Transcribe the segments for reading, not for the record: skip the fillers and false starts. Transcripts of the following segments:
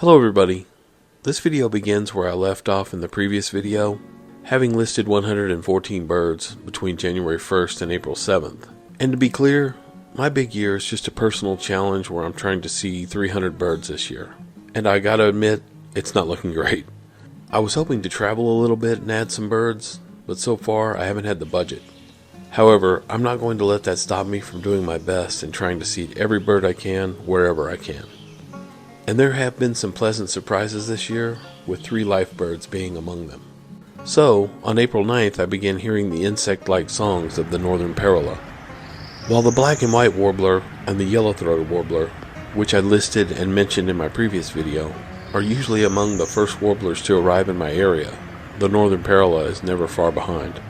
Hello everybody. This video begins where I left off in the previous video, having listed 114 birds between January 1st and April 7th. And to be clear, my big year is just a personal challenge where I'm trying to see 300 birds this year. And I gotta admit, it's not looking great. I was hoping to travel a little bit and add some birds, but so far I haven't had the budget. However, I'm not going to let that stop me from doing my best and trying to see every bird I can wherever I can. And there have been some pleasant surprises this year, with 3 life birds being among them. So, on April 9th I began hearing the insect-like songs of the northern parula. While the black and white warbler and the yellow-throated warbler, which I listed and mentioned in my previous video, are usually among the first warblers to arrive in my area, the northern parula is never far behind.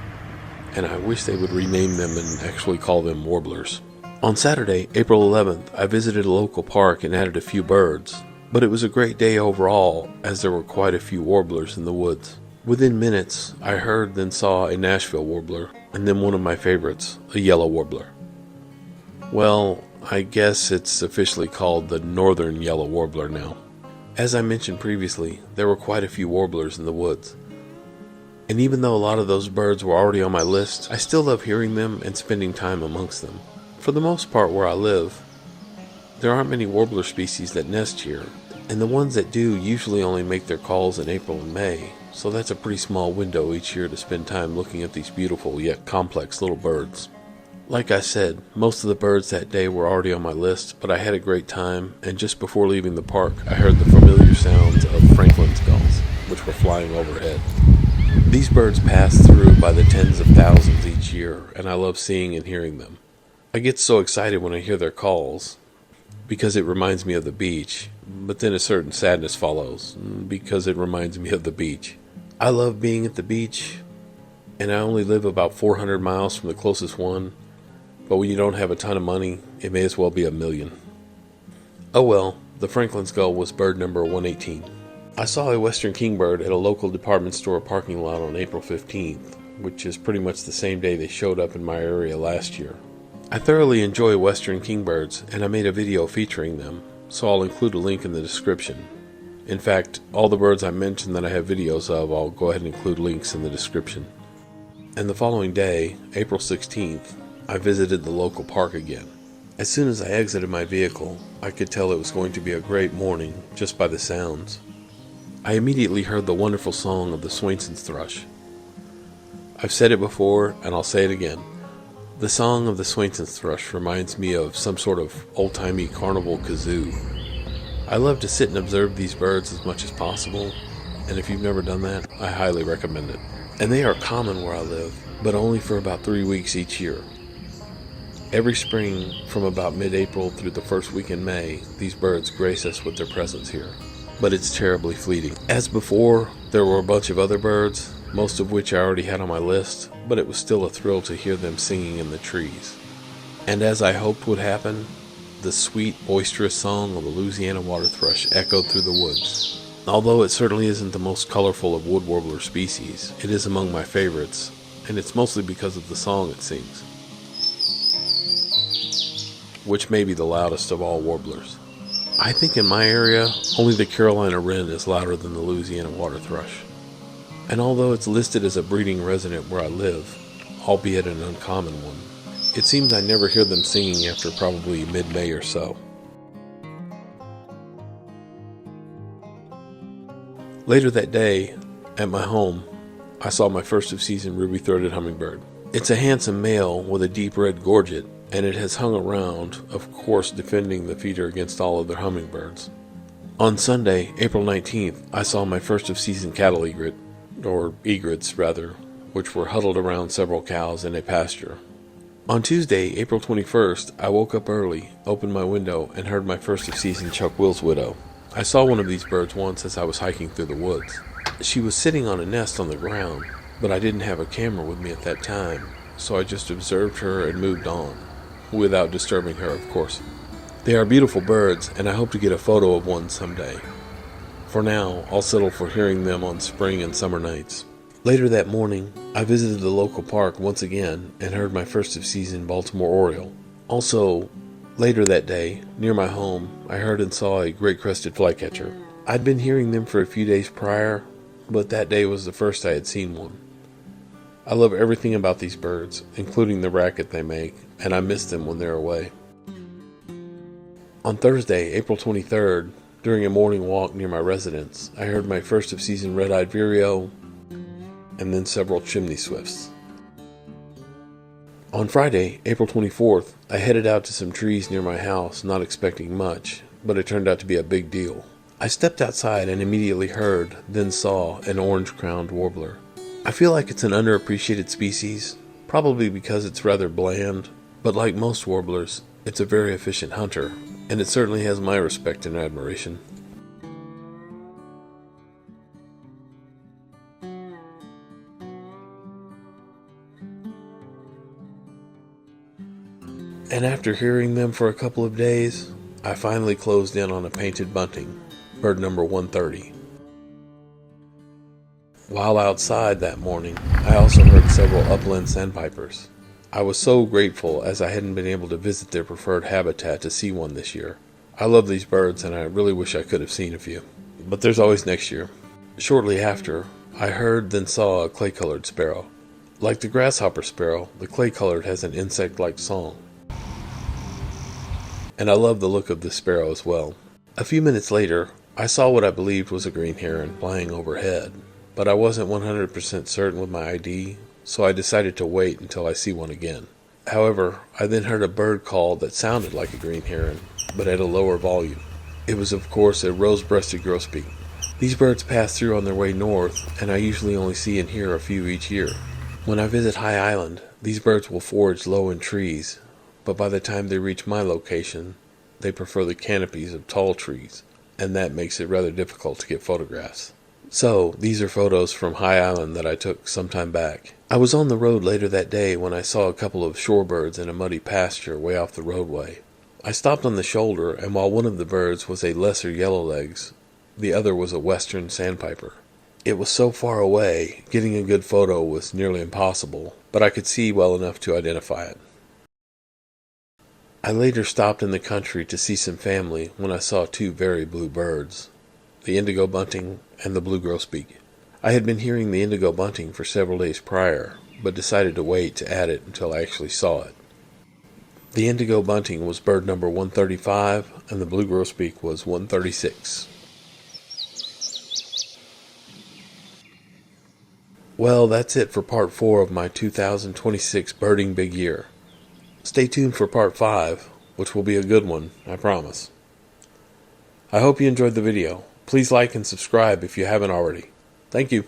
And I wish they would rename them and actually call them warblers. On Saturday, April 11th, I visited a local park and added a few birds, but it was a great day overall as there were quite a few warblers in the woods. Within minutes, I heard then saw a Nashville warbler, and then one of my favorites, a yellow warbler. Well, I guess it's officially called the northern yellow warbler now. As I mentioned previously, there were quite a few warblers in the woods. And even though a lot of those birds were already on my list, I still love hearing them and spending time amongst them. For the most part where I live, there aren't many warbler species that nest here, and the ones that do usually only make their calls in April and May, so that's a pretty small window each year to spend time looking at these beautiful yet complex little birds. Like I said, most of the birds that day were already on my list, but I had a great time, and just before leaving the park, I heard the familiar sounds of Franklin's gulls, which were flying overhead. These birds pass through by the tens of thousands each year, and I love seeing and hearing them. I get so excited when I hear their calls, because it reminds me of the beach, but then a certain sadness follows, because it reminds me of the beach. I love being at the beach, and I only live about 400 miles from the closest one, but when you don't have a ton of money, it may as well be a million. Oh well, the Franklin's gull was bird number 118. I saw a western kingbird at a local department store parking lot on April 15th, which is pretty much the same day they showed up in my area last year. I thoroughly enjoy western kingbirds, and I made a video featuring them, so I'll include a link in the description. In fact, all the birds I mentioned that I have videos of, I'll go ahead and include links in the description. And the following day, April 16th, I visited the local park again. As soon as I exited my vehicle, I could tell it was going to be a great morning just by the sounds. I immediately heard the wonderful song of the Swainson's thrush. I've said it before, and I'll say it again. The song of the Swainson's thrush reminds me of some sort of old-timey carnival kazoo. I love to sit and observe these birds as much as possible, and if you've never done that, I highly recommend it. And they are common where I live, but only for about 3 weeks each year. Every spring, from about mid-April through the first week in May, these birds grace us with their presence here. But it's terribly fleeting. As before, there were a bunch of other birds, most of which I already had on my list, but it was still a thrill to hear them singing in the trees. And as I hoped would happen, the sweet, boisterous song of the Louisiana water thrush echoed through the woods. Although it certainly isn't the most colorful of wood warbler species, it is among my favorites, and it's mostly because of the song it sings, which may be the loudest of all warblers. I think in my area, only the Carolina wren is louder than the Louisiana water thrush. And although it's listed as a breeding resident where I live, albeit an uncommon one, it seems I never hear them singing after probably mid-May or so. Later that day, at my home, I saw my first of season ruby-throated hummingbird. It's a handsome male with a deep red gorget, and it has hung around, of course defending the feeder against all other hummingbirds. On Sunday, April 19th, I saw my first of season cattle egret, or egrets rather, which were huddled around several cows in a pasture. On Tuesday, April 21st, I woke up early, opened my window, and heard my first of season Chuck Will's widow. I saw one of these birds once as I was hiking through the woods. She was sitting on a nest on the ground, but I didn't have a camera with me at that time, so I just observed her and moved on, without disturbing her, of course. They are beautiful birds, and I hope to get a photo of one someday. For now, I'll settle for hearing them on spring and summer nights. Later that morning, I visited the local park once again and heard my first of season Baltimore Oriole. Also, later that day, near my home, I heard and saw a great crested flycatcher. I'd been hearing them for a few days prior, but that day was the first I had seen one. I love everything about these birds, including the racket they make, and I miss them when they're away. On Thursday, April 23rd, during a morning walk near my residence, I heard my first of season red-eyed vireo, and then several chimney swifts. On Friday, April 24th, I headed out to some trees near my house, not expecting much, but it turned out to be a big deal. I stepped outside and immediately heard, then saw, an orange-crowned warbler. I feel like it's an underappreciated species, probably because it's rather bland, but like most warblers, it's a very efficient hunter, and it certainly has my respect and admiration. And after hearing them for a couple of days, I finally closed in on a painted bunting, bird number 130. While outside that morning, I also heard several upland sandpipers. I was so grateful as I hadn't been able to visit their preferred habitat to see one this year. I love these birds and I really wish I could have seen a few. But there's always next year. Shortly after, I heard then saw a clay-colored sparrow. Like the grasshopper sparrow, the clay-colored has an insect-like song. And I love the look of this sparrow as well. A few minutes later, I saw what I believed was a green heron flying overhead, but I wasn't 100% certain with my ID, so I decided to wait until I see one again. However, I then heard a bird call that sounded like a green heron, but at a lower volume. It was of course a rose-breasted grosbeak. These birds pass through on their way north, and I usually only see and hear a few each year. When I visit High Island, these birds will forage low in trees, but by the time they reach my location, they prefer the canopies of tall trees, and that makes it rather difficult to get photographs. So, these are photos from High Island that I took some time back. I was on the road later that day when I saw a couple of shorebirds in a muddy pasture way off the roadway. I stopped on the shoulder, and while one of the birds was a lesser yellowlegs, the other was a western sandpiper. It was so far away, getting a good photo was nearly impossible, but I could see well enough to identify it. I later stopped in the country to see some family when I saw two very blue birds, the indigo bunting and the blue grosbeak. I had been hearing the indigo bunting for several days prior, but decided to wait to add it until I actually saw it. The indigo bunting was bird number 135, and the blue grosbeak was 136. Well, that's it for part 4 of my 2026 birding big year. Stay tuned for part 5, which will be a good one, I promise. I hope you enjoyed the video. Please like and subscribe if you haven't already. Thank you.